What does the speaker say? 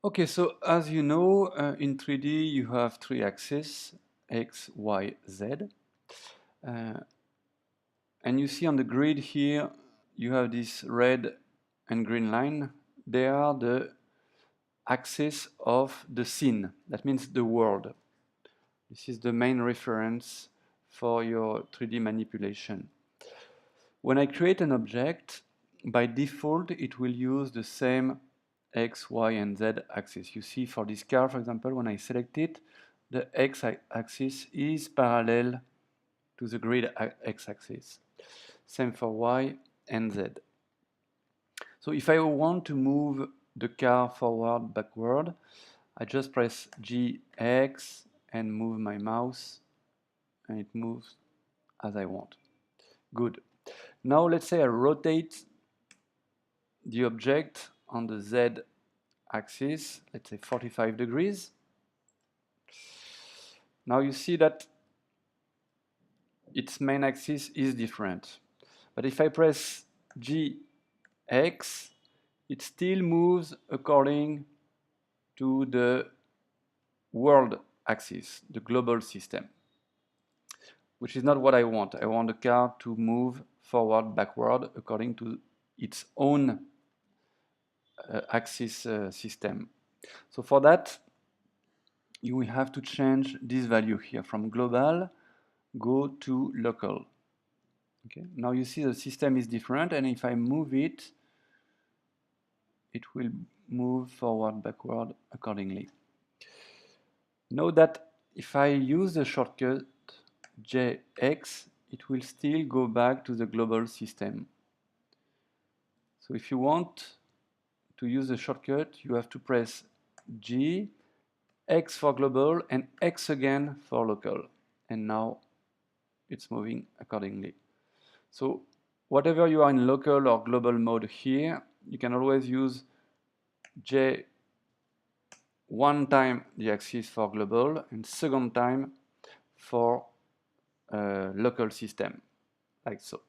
Okay, so as you know, in 3D you have three axes, X, Y, Z. Uh, and you see on the grid here, you have this red and green line. They are the axis of the scene. That means the world. This is the main reference for your 3D manipulation. When I create an object, by default, it will use the same X, Y, and Z axis. You see for this car, for example, when I select it, the X axis is parallel to the grid X axis. Same for Y and Z. So if I want to move the car forward, backward, I just press GX and move my mouse, and it moves as I want. Good. Now let's say I rotate the object on the Z axis, let's say 45 degrees. Now you see that its main axis is different. But if I press GX, it still moves according to the world axis, the global system, which is not what I want. I want the car to move forward, backward, according to its own axis system. So for that, you will have to change this value here from global, go to local. Okay. Now you see the system is different, and if I move it, it will move forward, backward accordingly. Note that if I use the shortcut JX, it will still go back to the global system. So if you want to use the shortcut, you have to press G, X for global, and X again for local. And now it's moving accordingly. So whatever you are in local or global mode here, you can always use J one time the axis for global and second time for local system, like so.